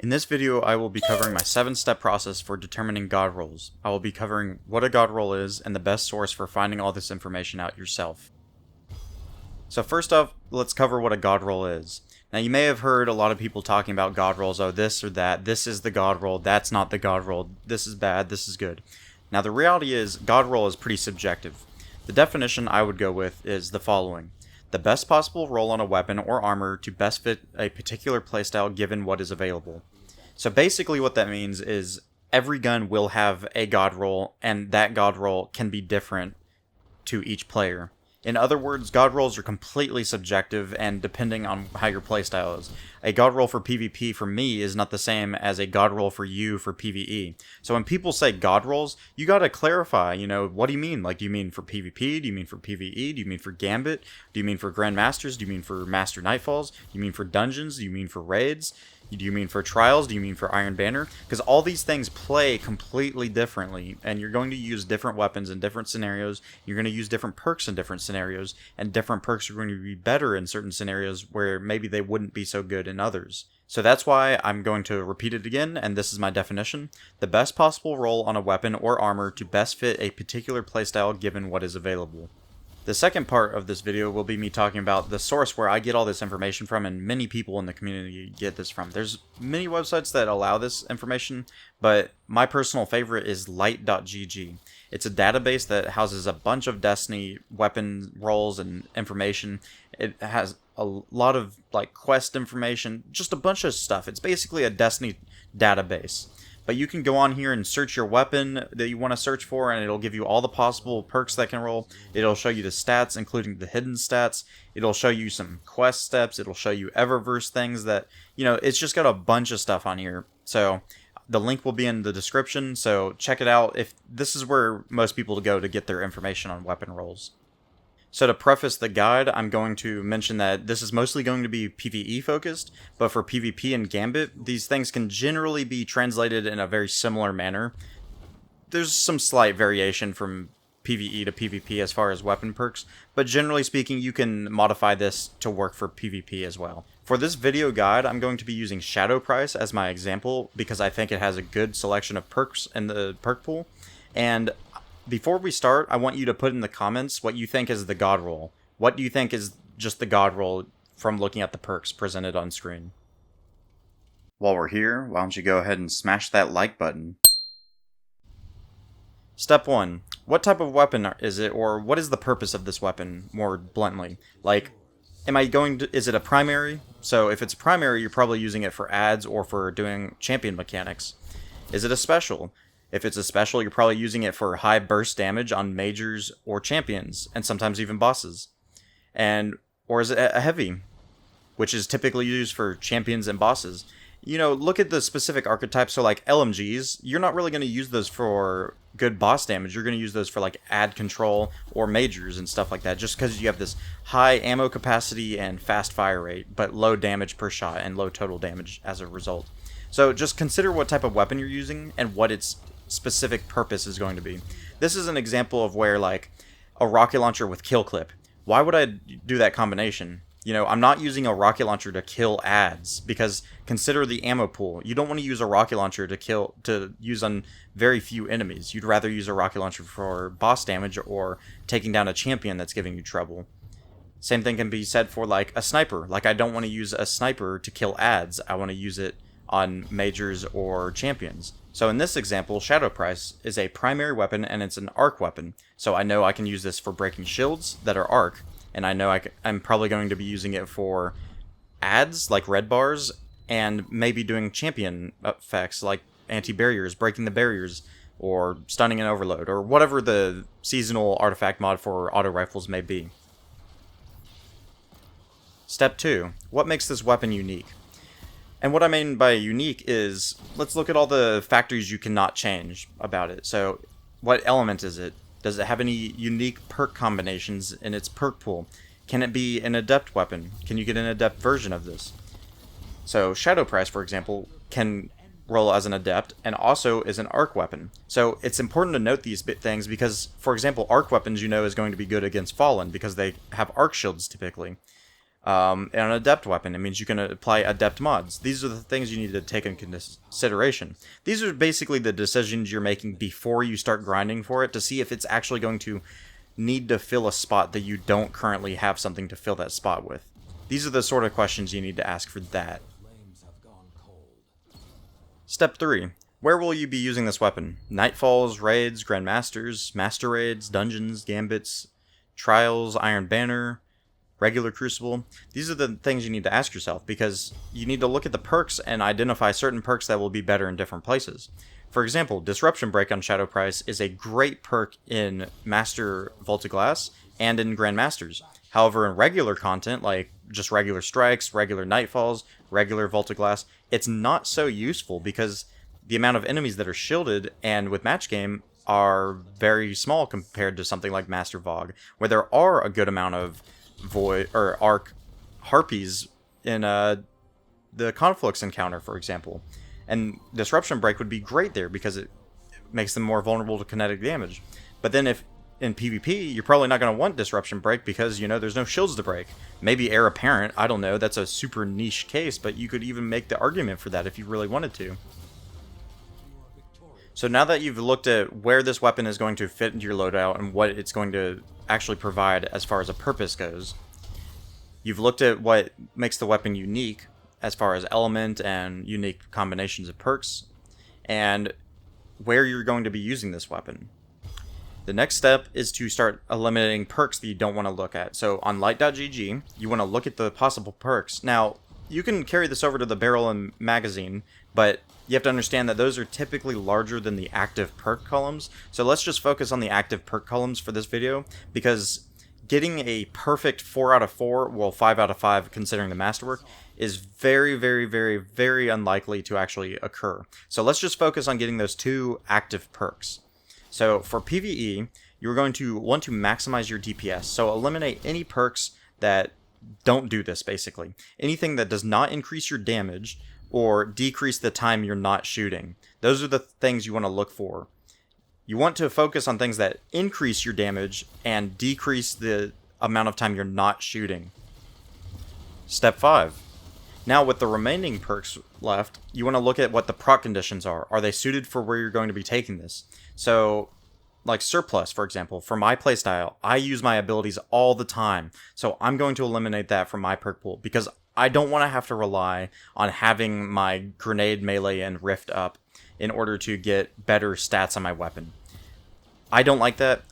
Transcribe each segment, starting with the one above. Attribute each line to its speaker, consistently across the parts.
Speaker 1: In this video, I will be covering my 7-step process for determining god rolls. I will be covering what a god roll is and the best source for finding all this information out yourself. So first off, let's cover what a god roll is. Now you may have heard a lot of people talking about god rolls, oh this or that, this is the god roll, that's not the god roll, this is bad, this is good. Now the reality is, god roll is pretty subjective. The definition I would go with is the following. The best possible roll on a weapon or armor to best fit a particular playstyle given what is available. So basically what that means is every gun will have a god roll, and that god roll can be different to each player. In other words, god rolls are completely subjective and depending on how your playstyle is. A god roll for PvP for me is not the same as a god roll for you for PvE. So when people say god rolls, you gotta clarify, what do you mean? Like, do you mean for PvP? Do you mean for PvE? Do you mean for Gambit? Do you mean for Grandmasters? Do you mean for Master Nightfalls? Do you mean for dungeons? Do you mean for raids? Do you mean for trials? Do you mean for Iron Banner? Because all these things play completely differently, and you're going to use different weapons in different scenarios, you're going to use different perks in different scenarios, and different perks are going to be better in certain scenarios where maybe they wouldn't be so good in others. So that's why I'm going to repeat it again, and this is my definition. The best possible roll on a weapon or armor to best fit a particular playstyle given what is available. The second part of this video will be me talking about the source where I get all this information from, and many people in the community get this from. There's many websites that allow this information, but my personal favorite is light.gg. It's a database that houses a bunch of Destiny weapon rolls and information. It has a lot of quest information, just a bunch of stuff. It's basically a Destiny database. But you can go on here and search your weapon that you want to search for, and it'll give you all the possible perks that can roll. It'll show you the stats, including the hidden stats. It'll show you some quest steps. It'll show you Eververse things that, it's just got a bunch of stuff on here. So the link will be in the description, so check it out. If this is where most people go to get their information on weapon rolls. So to preface the guide, I'm going to mention that this is mostly going to be PvE focused, but for PvP and Gambit, these things can generally be translated in a very similar manner. There's some slight variation from PvE to PvP as far as weapon perks, but generally speaking, you can modify this to work for PvP as well. For this video guide, I'm going to be using Shadow Price as my example because I think it has a good selection of perks in the perk pool, and before we start, I want you to put in the comments what you think is the god roll. What do you think is just the god roll from looking at the perks presented on screen? While we're here, why don't you go ahead and smash that like button. Step 1. What type of weapon is it, or what is the purpose of this weapon, more bluntly? Is it a primary? So if it's primary, you're probably using it for adds or for doing champion mechanics. Is it a special? If it's a special, you're probably using it for high burst damage on majors or champions, and sometimes even bosses. Or is it a heavy, which is typically used for champions and bosses? Look at the specific archetypes. So like LMGs, you're not really going to use those for good boss damage. You're going to use those for ad control or majors and stuff like that, just because you have this high ammo capacity and fast fire rate, but low damage per shot and low total damage as a result. So just consider what type of weapon you're using and what its specific purpose is going to be. This is an example of where a rocket launcher with kill clip. Why would I do that combination? I'm not using a rocket launcher to kill adds because consider the ammo pool. You don't want to use a rocket launcher to use on very few enemies. You'd rather use a rocket launcher for boss damage or taking down a champion that's giving you trouble. Same thing can be said for a sniper. I don't want to use a sniper to kill adds. I want to use it on majors or champions. So in this example, Shadow Price is a primary weapon and it's an arc weapon. So I know I can use this for breaking shields that are arc, and I know I'm probably going to be using it for adds like red bars, and maybe doing champion effects like anti-barriers, breaking the barriers, or stunning an overload, or whatever the seasonal artifact mod for auto rifles may be. Step 2. What makes this weapon unique? And what I mean by unique is, let's look at all the factors you cannot change about it. So, what element is it? Does it have any unique perk combinations in its perk pool? Can it be an adept weapon? Can you get an adept version of this? So, Shadow Price, for example, can roll as an adept and also is an arc weapon. So, it's important to note these things because, for example, arc weapons is going to be good against Fallen because they have arc shields typically. And an adept weapon, it means you can apply adept mods. These are the things you need to take into consideration. These are basically the decisions you're making before you start grinding for it to see if it's actually going to need to fill a spot that you don't currently have something to fill that spot with. These are the sort of questions you need to ask for that. Step 3. Where will you be using this weapon? Nightfalls, raids, grandmasters, master raids, dungeons, gambits, trials, Iron Banner, regular crucible. These are the things you need to ask yourself, because you need to look at the perks and identify certain perks that will be better in different places. For example, Disruption Break on Shadow Price is a great perk in Master Vaulted Glass and in Grandmasters. However, in regular content, like just regular strikes, regular nightfalls, regular Vaulted Glass, it's not so useful because the amount of enemies that are shielded and with match game are very small compared to something like Master Vogue, where there are a good amount of void or arc harpies in the Conflux encounter, for example. And Disruption Break would be great there because it makes them more vulnerable to kinetic damage. But then if in PvP, you're probably not going to want Disruption Break because, you know, there's no shields to break. Maybe Heir Apparent, I don't know, that's a super niche case, but you could even make the argument for that if you really wanted to. So now that you've looked at where this weapon is going to fit into your loadout and what it's going to actually provide as far as a purpose goes, you've looked at what makes the weapon unique as far as element and unique combinations of perks, and where you're going to be using this weapon. The next step is to start eliminating perks that you don't want to look at. So on light.gg, you want to look at the possible perks. Now, you can carry this over to the barrel and magazine, but you have to understand that those are typically larger than the active perk columns. So let's just focus on the active perk columns for this video, because getting a perfect 4 out of 4, well 5 out of 5 considering the masterwork, is very, very, very, very unlikely to actually occur. So let's just focus on getting those 2 active perks. So for PvE, you're going to want to maximize your DPS. So eliminate any perks that don't do this, basically. Anything that does not increase your damage or decrease the time you're not shooting. Those are the things you want to look for. You want to focus on things that increase your damage and decrease the amount of time you're not shooting. Step 5. Now with the remaining perks left, you want to look at what the proc conditions are. Are they suited for where you're going to be taking this? So, like Surplus, for example, for my playstyle, I use my abilities all the time. So I'm going to eliminate that from my perk pool, because I don't want to have to rely on having my grenade, melee, and rift up in order to get better stats on my weapon. I don't like that.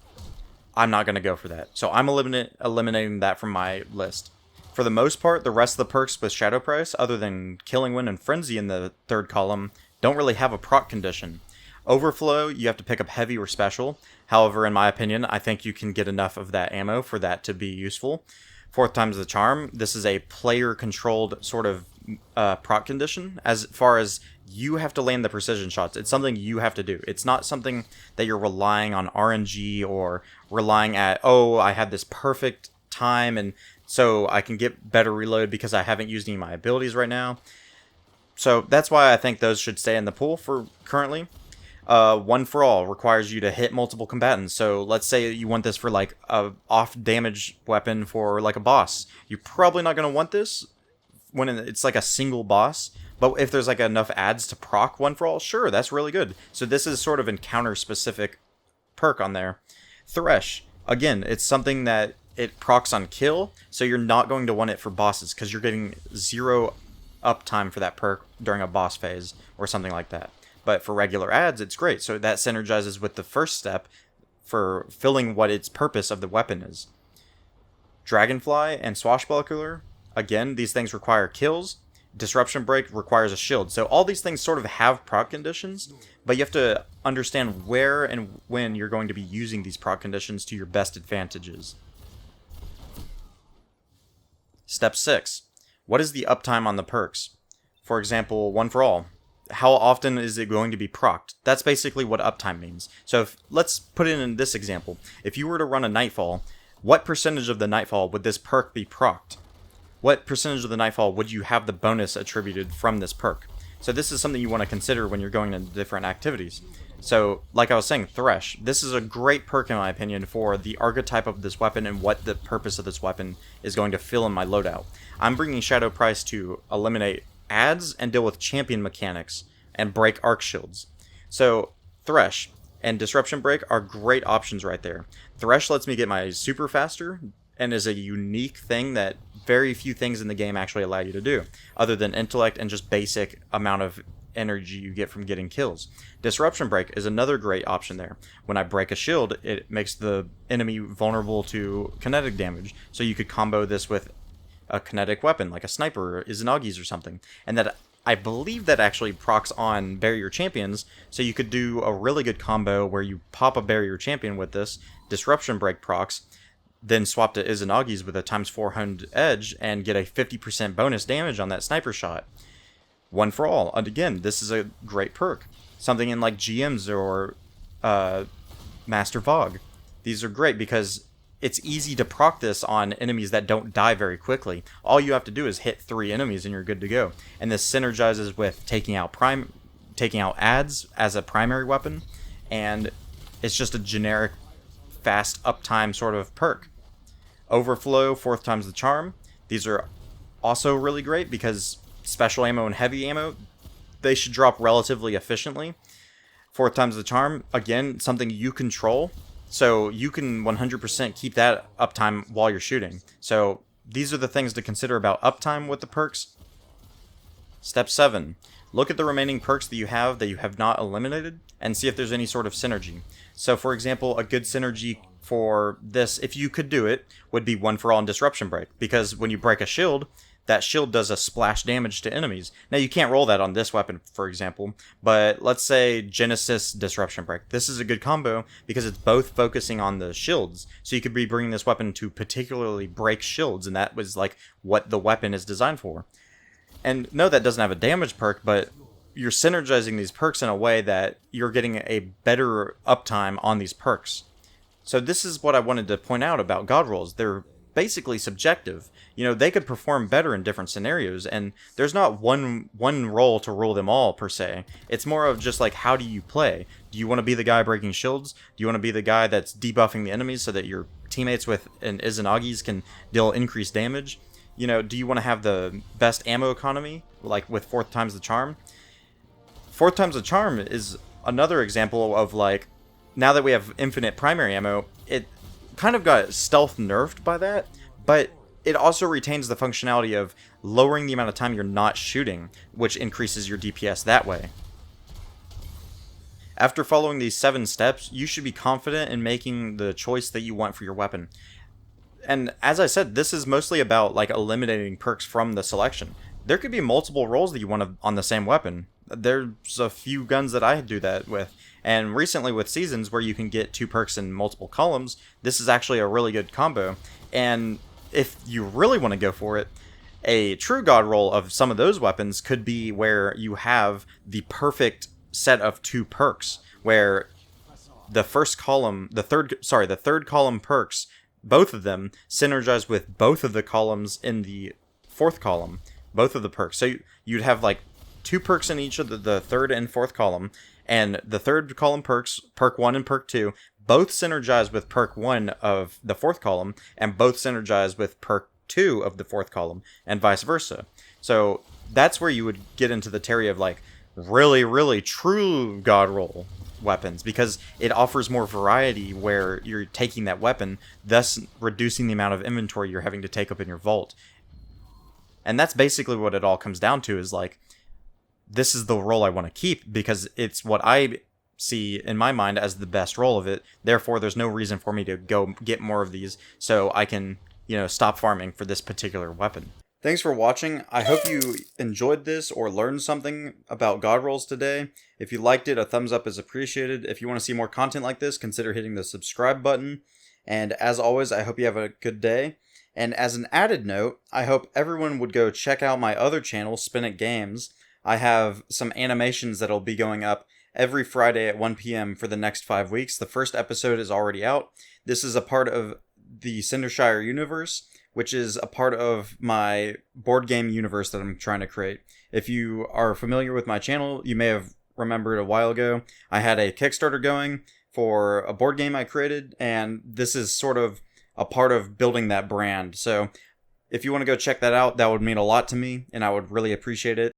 Speaker 1: I'm not going to go for that. So I'm eliminating that from my list. For the most part, the rest of the perks with Shadow Price, other than Killing Wind and Frenzy in the third column, don't really have a proc condition. Overflow, you have to pick up heavy or special. However, in my opinion, I think you can get enough of that ammo for that to be useful. Fourth time's the charm. This is a player-controlled sort of proc condition. As far as you have to land the precision shots, it's something you have to do. It's not something that you're relying on RNG or relying at, oh, I have this perfect time and so I can get better reload because I haven't used any of my abilities right now. So that's why I think those should stay in the pool for currently. One for all requires you to hit multiple combatants. So let's say you want this for like a off damage weapon for like a boss. You're probably not going to want this when it's like a single boss. But if there's like enough adds to proc one for all, sure, that's really good. So this is sort of encounter specific perk on there. Thresh, again, it's something that it procs on kill, so you're not going to want it for bosses because you're getting 0 uptime for that perk during a boss phase or something like that. But for regular adds, it's great. So that synergizes with the first step for filling what its purpose of the weapon is. Dragonfly and Swashbuckler, again, these things require kills. Disruption Break requires a shield. So all these things sort of have proc conditions, but you have to understand where and when you're going to be using these proc conditions to your best advantages. Step 6. What is the uptime on the perks? For example, one for all. How often is it going to be procced? That's basically what uptime means. So let's put it in this example. If you were to run a Nightfall, what percentage of the Nightfall would this perk be procced? What percentage of the Nightfall would you have the bonus attributed from this perk? So this is something you want to consider when you're going into different activities. So, like I was saying, Thresh. This is a great perk, in my opinion, for the archetype of this weapon and what the purpose of this weapon is going to fill in my loadout. I'm bringing Shadow Price to eliminate adds and deal with champion mechanics and break arc shields. So, Thresh and Disruption Break are great options right there. Thresh lets me get my super faster and is a unique thing that very few things in the game actually allow you to do, other than intellect and just basic amount of energy you get from getting kills. Disruption Break is another great option there. When I break a shield, it makes the enemy vulnerable to kinetic damage, so you could combo this with a kinetic weapon like a sniper or Izanagi's or something. And that, I believe, that actually procs on barrier champions, so you could do a really good combo where you pop a barrier champion with this, Disruption Break procs, then swap to Izanagi's with a times 400 edge and get a 50% bonus damage on that sniper shot. One for all. And again, this is a great perk. Something in like GMs or Master Vogue. These are great because it's easy to proc this on enemies that don't die very quickly. All you have to do is hit 3 enemies and you're good to go. And this synergizes with taking out adds as a primary weapon, and it's just a generic fast uptime sort of perk. Overflow, 4th times the charm. These are also really great because special ammo and heavy ammo, they should drop relatively efficiently. 4th times the charm, again, something you control, so you can 100% keep that uptime while you're shooting. So these are the things to consider about uptime with the perks. Step 7. Look at the remaining perks that you have not eliminated and see if there's any sort of synergy. So for example, a good synergy for this, if you could do it, would be One for All and Disruption Break, because when you break a shield, that shield does a splash damage to enemies. Now, you can't roll that on this weapon, for example, but let's say Genesis Disruption Break. This is a good combo because it's both focusing on the shields. So you could be bringing this weapon to particularly break shields, and that was like what the weapon is designed for. And no, that doesn't have a damage perk, but you're synergizing these perks in a way that you're getting a better uptime on these perks. So this is what I wanted to point out about God rolls. They're basically subjective. You know, they could perform better in different scenarios, and there's not one role to rule them all per se. It's more of just like, how do you play? Do you want to be the guy breaking shields? Do you want to be the guy that's debuffing the enemies so that your teammates with an Izanagi's can deal increased damage? You know, do you want to have the best ammo economy, like with 4th times the charm? 4th times the charm is another example of like, now that we have infinite primary ammo, it kind of got stealth nerfed by that, but it also retains the functionality of lowering the amount of time you're not shooting, which increases your DPS that way. After following these 7 steps, you should be confident in making the choice that you want for your weapon. And as I said, this is mostly about like eliminating perks from the selection. There could be multiple rolls that you want on the same weapon. There's a few guns that I do that with. And recently with Seasons, where you can get 2 perks in multiple columns, this is actually a really good combo. And if you really want to go for it, a true god roll of some of those weapons could be where you have the perfect set of 2 perks, where the third column perks, both of them synergize with both of the columns in the 4th column, both of the perks. So you'd have like 2 perks in each of the 3rd and 4th column, and the 3rd column perks, Perk 1 and Perk 2, both synergize with Perk 1 of the 4th column, and both synergize with Perk 2 of the 4th column, and vice versa. So that's where you would get into the territory of like really, really true god roll weapons, because it offers more variety where you're taking that weapon, thus reducing the amount of inventory you're having to take up in your vault. And that's basically what it all comes down to, is like, this is the role I want to keep because it's what I see in my mind as the best role of it. Therefore, there's no reason for me to go get more of these so I can, stop farming for this particular weapon. Thanks for watching. I hope you enjoyed this or learned something about god rolls today. If you liked it, a thumbs up is appreciated. If you want to see more content like this, consider hitting the subscribe button. And as always, I hope you have a good day. And as an added note, I hope everyone would go check out my other channel, Spin It Games. I have some animations that'll be going up every Friday at 1 p.m. for the next 5 weeks. The first episode is already out. This is a part of the Cindershire universe, which is a part of my board game universe that I'm trying to create. If you are familiar with my channel, you may have remembered a while ago, I had a Kickstarter going for a board game I created, and this is sort of a part of building that brand. So if you want to go check that out, that would mean a lot to me, and I would really appreciate it.